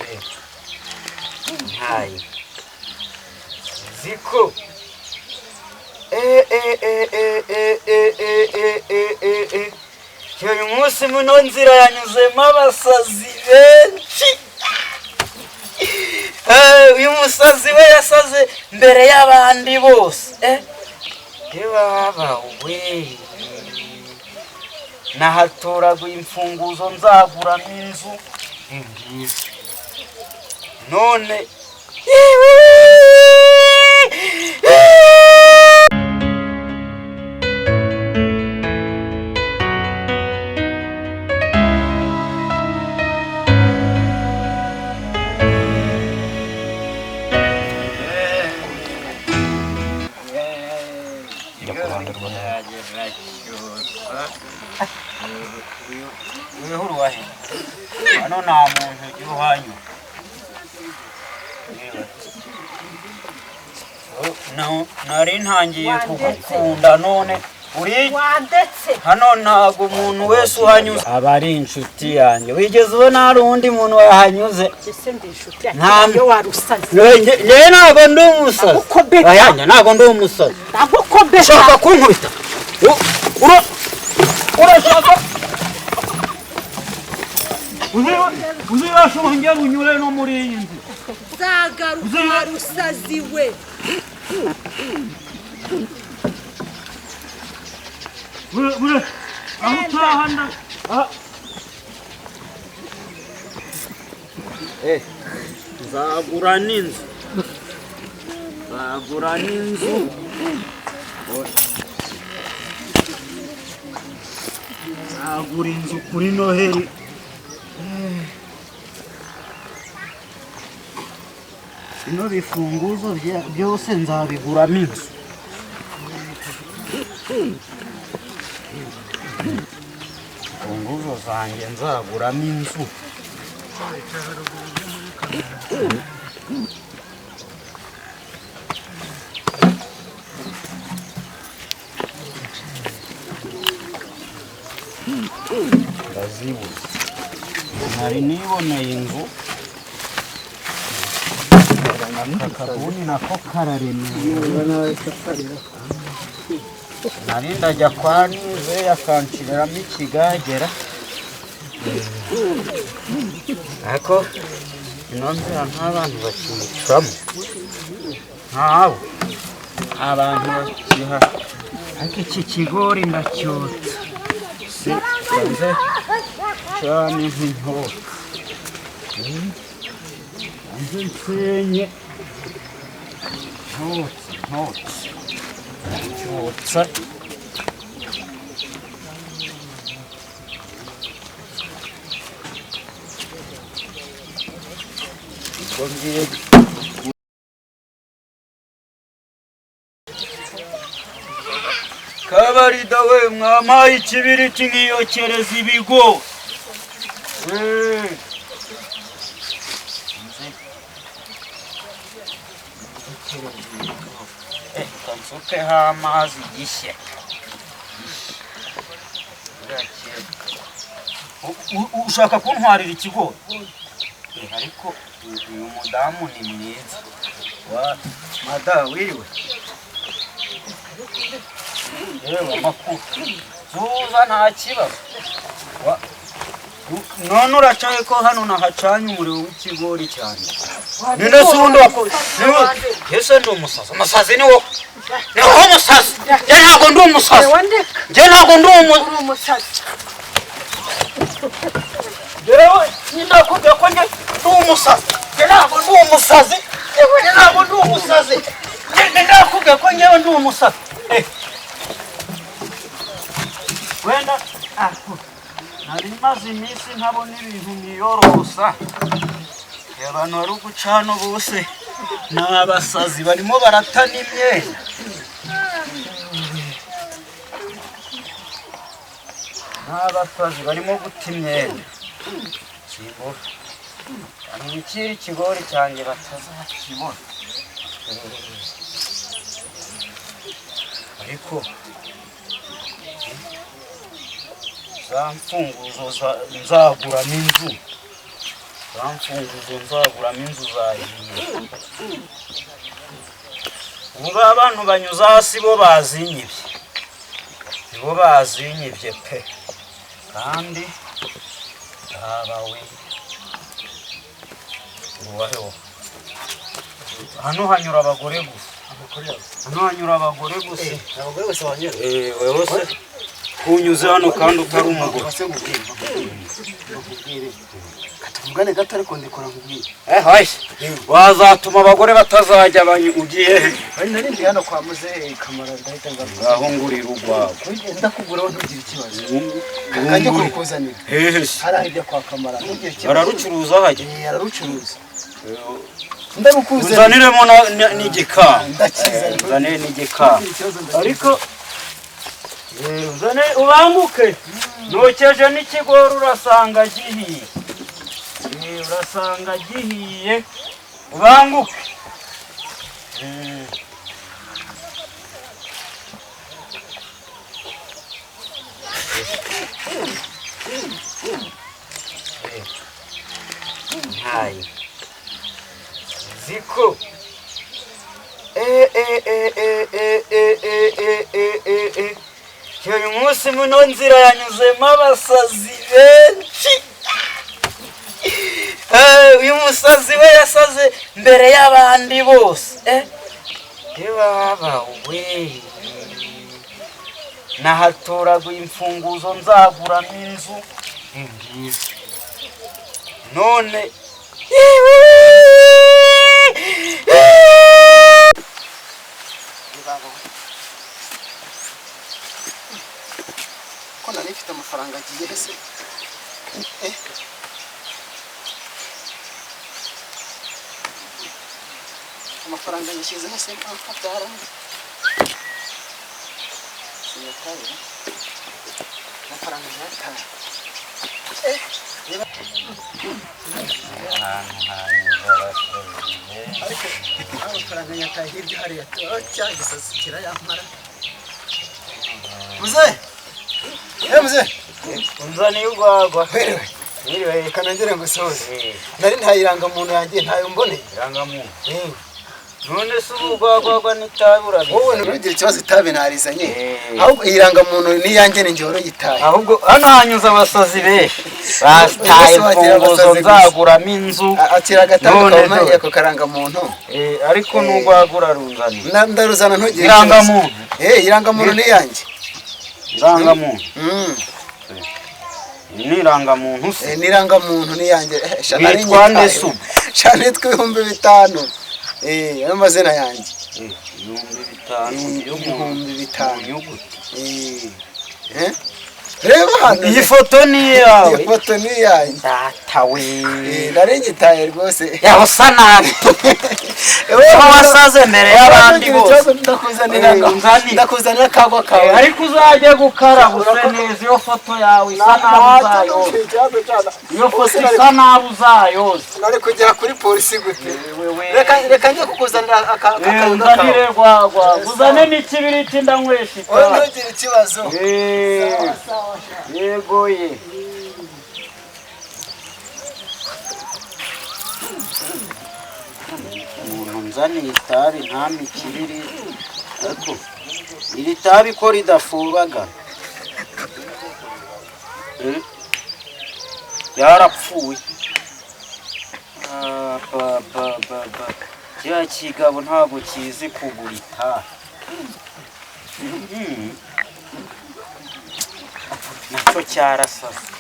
nohe ntayi ziko uyu munsi muno nzira yanyuzemo abasazi benshi. Uyu musazi we yasaze mbere y'abandi bose. Baba we nahatoraguye imfunguzo nzaguramo inzu ngizi none Uyehuru wahe ano nta muntu yuhanyu nari ntangiye kugukunda none uri hano ntago umuntu wese uhanyuze aba ari inshuti yanjye. Wigeze ubona hari undi muntu wahanyuze? Ntabwo njye ntago ndi umusazi. Ayanya ntago ndi umusazi. Ushaka kunkubita? Urashaka uzirasho njye bunyure no muri iyi nzu zagaruka rusazi we. Bure aho tahanda nzagura n'inzu nzagura inzu kuri Noheli. Bino bifunguzo byose nzabiguramo inzu. Funguzo zanjye nzaguramo inzu. Ndazibuze. Nari niboneye inzu. Akabuni nako kararemewe. Nari ndajya kwa Nize yakanshiramo ikigagera. Ariko ino nzira nta bantu bakiyicamo. Ntawe abantu bakiha. Ariko iki kigori ndacyotsa. Sinze cyane nk'intore. Nze nsenye. Cyotsa. Kabarida we mwamaye ikibiriti nkiyokereza ibigo. Kansukeho amazi gishya. Ushaka kuntwarira ikigori? Ariko uyu mudamu ni mwiza. Mada wiriwe. Yewe makuru. Zuza nta kibazo. None uracaye ko hano nahacanye umuriro w'ikigori cyane. Ninde sundi wako? Yese ndi umusazi. Umusazi ni wo. Ni wo umusazi. Njye ntago ndi umusazi. Njye ntago ndi umusazi. Yewe ninakubwiye ko njye ndi umusazi. Njye ntago ndi umusazi. Njye ntago ndi umusazi. Njye nakubwiye ko njye ndi umusazi. Wenda nari maze iminsi ntabona ibintu niyorosa. Abantu bari gucana bose ni abasazi barimo baratana imyenda. N'abasazi barimo guta imyenda. Kibora. Ni ikiri ikigori cyanjye batazakibona. Ariko za mfunguzo nzaguramo inzu. bamfunguzo nzaguramo inzu zahiye. Ubwo abantu banyuza hasi bo bazinyibye, nibo bazinyibye pe. Kandi abawe uruwaheho, hano hanyura abagore gusa, hano hanyura abagore gusa. Abagore bose banyura? Wewe se kunyuze hano kandi utari umugore. Katuvugane gato ariko ndikora nkubwire. Hoye wazatuma abagore batazajya ugiye he? Nari ndi hano kwa muzehe Kamara ndahita ngaruka. Aho ngurira urwawe. Ndakuguraho ntugire ikibazo. Kanjye kurukuzanira. Hehe. Harahirya kwa Kamara ntugire ikibazo. Bararucuruza hajya? Ararucuruza. Ndabukuzanira. Uzaniremo n'igika. Ndakiza. Uzanire n'igika. Ariko uzane ubanguke. Nokeje n'ikigori urasanga gihiye. Urasanga gihiye. Ubanguke. Hai. Ziko. Uyu munsi muno nzira yanyuzemo abasazi benshi. Uyu musazi we yasaze mbere y'abandi bose. Baba we. Nahatoraguye imfunguzo nzaguramo inzu. Ngizi. None ko nari mfite amafaranga agiye hese. Amafaranga yishyize hese mpabyara. Sinatari. Amafaranga yataye. Ariko amafaranga yataye hirya hariya cya gisazi kirayamara. Muzehe! Muzehe! unzaniye urwagwa. Wiriwe kanongere ngusoze. Nari ntayiranga muntu yanjye ntayo mboneye. Irangamuntu. None se urwagwa n'itabi urabizi? Wowe ntugire ikibazo itabi narizanye. Ahubwo iyiranga muntu niyanjye ni njye yitaye. Ahubwo hano hanyuze abasazi benshi. Bastaye imfunguzo nzaguramo inzu. Akira agatabo kawumaye ako karanga muntu. Ariko n'urwagura runzaniye. Ndaruzana ntugire irangamuntu. Irangamuntu ni yanjye. Irangamuntu. Nirangamuntu se. Nirangamuntu ni yanjye. Witwa nde se? Shane tw'ibihumbi 5. Ayo mazina yanjye. Ibihumbi 5. Reba hano. Iyi foto ni yawe. Iyi foto ni yanjye. Datawe. Nari ngitaye rwose. Yahosa nabi. Wasaze mbere y'abandi bose. Ndakuzanira kagwa kawe. Ariko uzajya gukaraba use neza iyo foto yawe isa nabi uzayoza. Iyo foto isa nabi uzayoza. Nari kugera kuri polisi gute? Reka njye kukuzanira akarundo kawe. Uzanire rwagwa. Uzane n'ikibiriti ndanywesha itabi. Wowe ntugire ikibazo. Yego ye. Umuntu nzaniye itabi nta mikiriri. Ariko iri tabi ko ridafubaga. Yarapfuye. Kiriya kigabo ntabwo kizi kugura itabi. Nacyo cyarasase.